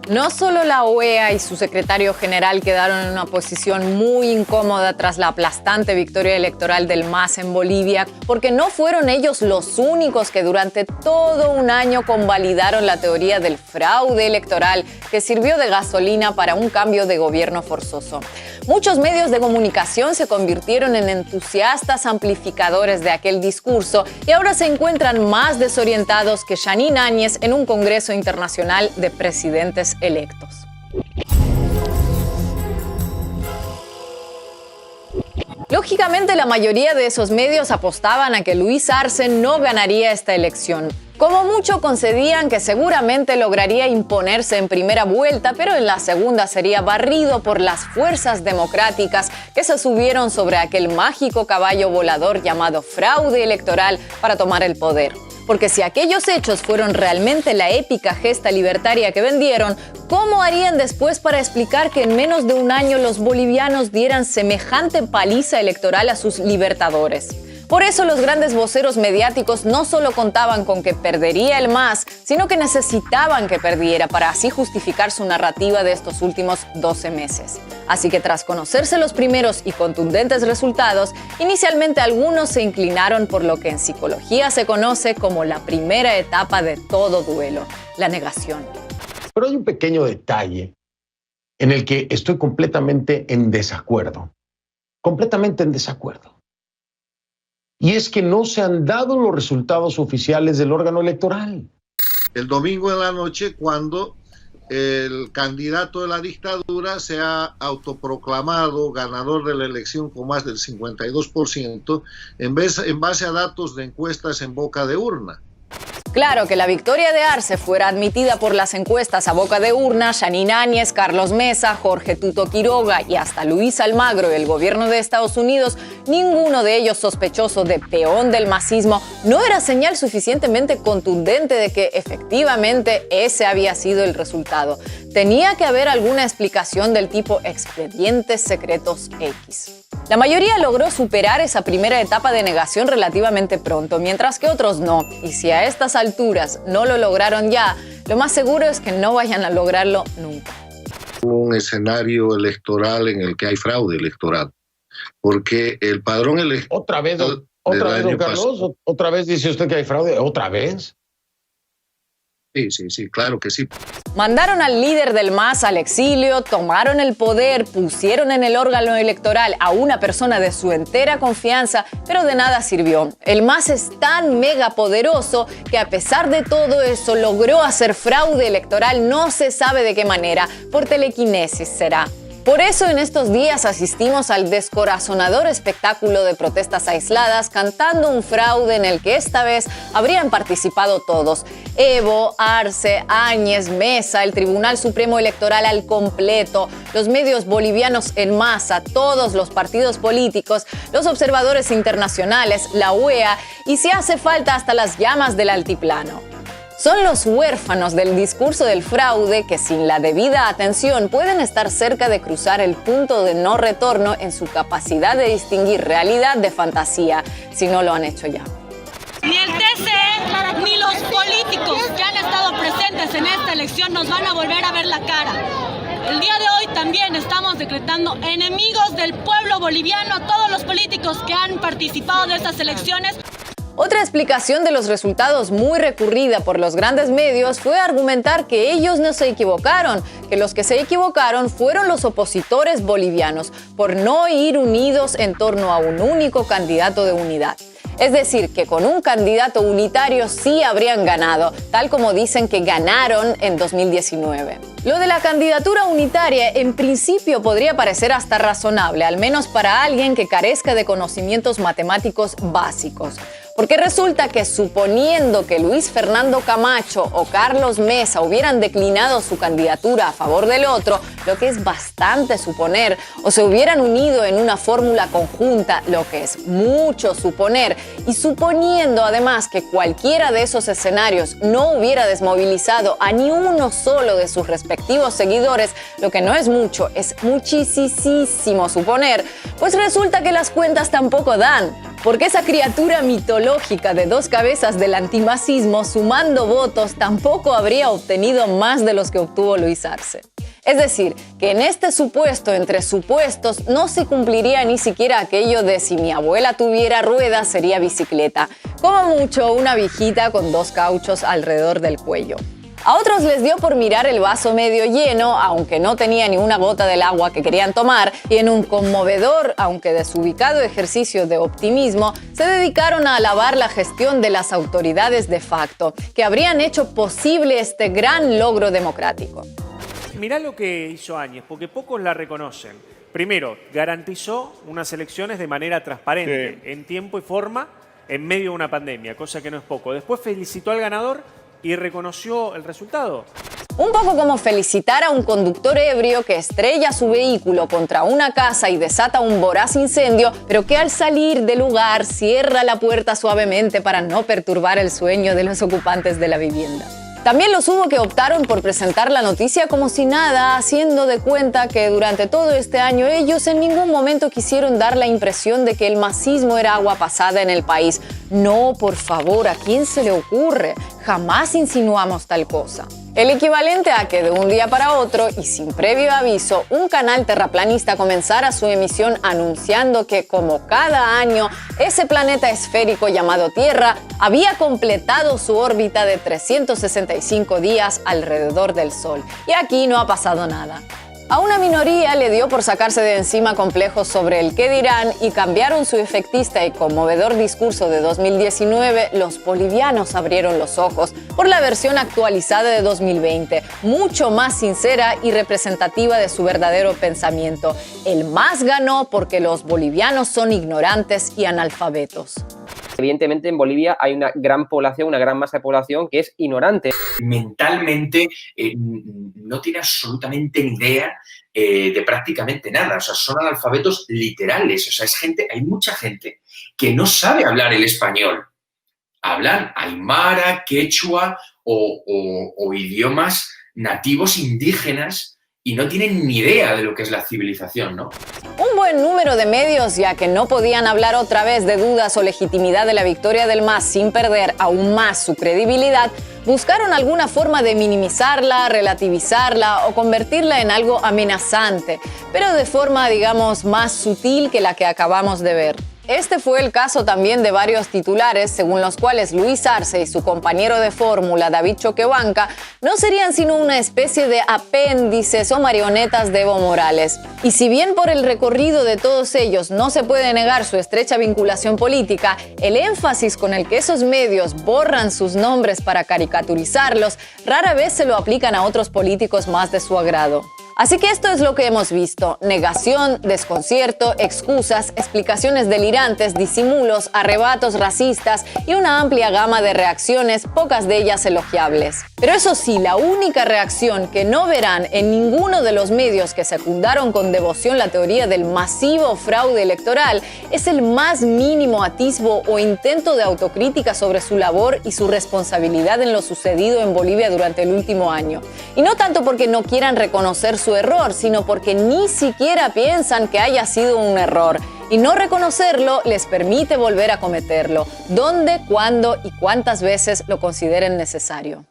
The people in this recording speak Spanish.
No solo la OEA y su secretario general quedaron en una posición muy incómoda tras la aplastante victoria electoral del MAS en Bolivia, porque no fueron ellos los únicos que durante todo un año convalidaron la teoría del fraude electoral que sirvió de gasolina para un cambio de gobierno forzoso. Muchos medios de comunicación se convirtieron en entusiastas amplificadores de aquel discurso y ahora se encuentran más desorientados que Jeanine Áñez en un Congreso Internacional de Presidentes electos. Lógicamente, la mayoría de esos medios apostaban a que Luis Arce no ganaría esta elección. Como mucho concedían que seguramente lograría imponerse en primera vuelta, pero en la segunda sería barrido por las fuerzas democráticas que se subieron sobre aquel mágico caballo volador llamado fraude electoral para tomar el poder. Porque si aquellos hechos fueron realmente la épica gesta libertaria que vendieron, ¿cómo harían después para explicar que en menos de un año los bolivianos dieran semejante paliza electoral a sus libertadores? Por eso los grandes voceros mediáticos no solo contaban con que perdería el MAS, sino que necesitaban que perdiera para así justificar su narrativa de estos últimos 12 meses. Así que tras conocerse los primeros y contundentes resultados, inicialmente algunos se inclinaron por lo que en psicología se conoce como la primera etapa de todo duelo, la negación. Pero hay un pequeño detalle en el que estoy completamente en desacuerdo. Completamente en desacuerdo. Y es que no se han dado los resultados oficiales del órgano electoral. El domingo en la noche, cuando el candidato de la dictadura se ha autoproclamado ganador de la elección con más del 52%, en base a datos de encuestas en boca de urna. Claro, que la victoria de Arce fuera admitida por las encuestas a boca de urna, Jeanine Áñez, Carlos Mesa, Jorge Tuto Quiroga y hasta Luis Almagro y el gobierno de Estados Unidos, ninguno de ellos sospechoso de peón del masismo, no era señal suficientemente contundente de que efectivamente ese había sido el resultado. Tenía que haber alguna explicación del tipo expedientes secretos X. La mayoría logró superar esa primera etapa de negación relativamente pronto, mientras que otros no. Y si a estas alturas no lo lograron ya, lo más seguro es que no vayan a lograrlo nunca. Un escenario electoral en el que hay fraude electoral, porque el padrón electoral... ¿Otra vez, don Carlos? ¿Otra vez dice usted que hay fraude? ¿Otra vez? Sí, claro que sí. Mandaron al líder del MAS al exilio, tomaron el poder, pusieron en el órgano electoral a una persona de su entera confianza, pero de nada sirvió. El MAS es tan megapoderoso que a pesar de todo eso logró hacer fraude electoral, no se sabe de qué manera, por telequinesis será. Por eso en estos días asistimos al descorazonador espectáculo de protestas aisladas cantando un fraude en el que esta vez habrían participado todos. Evo, Arce, Áñez, Mesa, el Tribunal Supremo Electoral al completo, los medios bolivianos en masa, todos los partidos políticos, los observadores internacionales, la OEA y si hace falta hasta las llamas del altiplano. Son los huérfanos del discurso del fraude que sin la debida atención pueden estar cerca de cruzar el punto de no retorno en su capacidad de distinguir realidad de fantasía, si no lo han hecho ya. Ni el TCE ni los políticos que han estado presentes en esta elección nos van a volver a ver la cara. El día de hoy también estamos decretando enemigos del pueblo boliviano a todos los políticos que han participado de estas elecciones. Otra explicación de los resultados muy recurrida por los grandes medios fue argumentar que ellos no se equivocaron, que los que se equivocaron fueron los opositores bolivianos por no ir unidos en torno a un único candidato de unidad. Es decir, que con un candidato unitario sí habrían ganado, tal como dicen que ganaron en 2019. Lo de la candidatura unitaria en principio podría parecer hasta razonable, al menos para alguien que carezca de conocimientos matemáticos básicos. Porque resulta que suponiendo que Luis Fernando Camacho o Carlos Mesa hubieran declinado su candidatura a favor del otro, lo que es bastante suponer, o se hubieran unido en una fórmula conjunta, lo que es mucho suponer, y suponiendo además que cualquiera de esos escenarios no hubiera desmovilizado a ni uno solo de sus respectivos seguidores, lo que no es mucho, es muchísimo suponer, pues resulta que las cuentas tampoco dan. Porque esa criatura mitológica de 2 cabezas del antimasismo, sumando votos, tampoco habría obtenido más de los que obtuvo Luis Arce. Es decir, que en este supuesto entre supuestos no se cumpliría ni siquiera aquello de si mi abuela tuviera ruedas sería bicicleta, como mucho una viejita con 2 cauchos alrededor del cuello. A otros les dio por mirar el vaso medio lleno, aunque no tenía ni una gota del agua que querían tomar, y en un conmovedor, aunque desubicado ejercicio de optimismo, se dedicaron a alabar la gestión de las autoridades de facto, que habrían hecho posible este gran logro democrático. Mirá lo que hizo Áñez, porque pocos la reconocen. Primero, garantizó unas elecciones de manera transparente, en tiempo y forma, en medio de una pandemia, cosa que no es poco. Después felicitó al ganador y reconoció el resultado. Un poco como felicitar a un conductor ebrio que estrella su vehículo contra una casa y desata un voraz incendio, pero que al salir del lugar cierra la puerta suavemente para no perturbar el sueño de los ocupantes de la vivienda. También los hubo que optaron por presentar la noticia como si nada, haciendo de cuenta que durante todo este año ellos en ningún momento quisieron dar la impresión de que el masismo era agua pasada en el país. No, por favor, ¿a quién se le ocurre? Jamás insinuamos tal cosa. El equivalente a que de un día para otro y sin previo aviso, un canal terraplanista comenzara su emisión anunciando que, como cada año, ese planeta esférico llamado Tierra había completado su órbita de 365 días alrededor del Sol. Y aquí no ha pasado nada. A una minoría le dio por sacarse de encima complejos sobre el qué dirán y cambiaron su efectista y conmovedor discurso de 2019. Los bolivianos abrieron los ojos por la versión actualizada de 2020, mucho más sincera y representativa de su verdadero pensamiento. El MAS ganó porque los bolivianos son ignorantes y analfabetos. Evidentemente en Bolivia hay una gran población, una gran masa de población que es ignorante. Mentalmente no tiene absolutamente ni idea de prácticamente nada. O sea, son analfabetos literales. O sea, hay mucha gente que no sabe hablar el español. Hablan aymara, quechua o idiomas nativos indígenas y no tienen ni idea de lo que es la civilización, ¿no? Un buen número de medios, ya que no podían hablar otra vez de dudas o legitimidad de la victoria del MAS sin perder aún más su credibilidad, buscaron alguna forma de minimizarla, relativizarla o convertirla en algo amenazante, pero de forma, digamos, más sutil que la que acabamos de ver. Este fue el caso también de varios titulares, según los cuales Luis Arce y su compañero de fórmula, David Choquehuanca, no serían sino una especie de apéndices o marionetas de Evo Morales. Y si bien por el recorrido de todos ellos no se puede negar su estrecha vinculación política, el énfasis con el que esos medios borran sus nombres para caricaturizarlos, rara vez se lo aplican a otros políticos más de su agrado. Así que esto es lo que hemos visto: negación, desconcierto, excusas, explicaciones delirantes, disimulos, arrebatos racistas y una amplia gama de reacciones, pocas de ellas elogiables. Pero eso sí, la única reacción que no verán en ninguno de los medios que secundaron con devoción la teoría del masivo fraude electoral es el más mínimo atisbo o intento de autocrítica sobre su labor y su responsabilidad en lo sucedido en Bolivia durante el último año. Y no tanto porque no quieran reconocer su error, sino porque ni siquiera piensan que haya sido un error. Y no reconocerlo les permite volver a cometerlo, donde, cuándo y cuántas veces lo consideren necesario.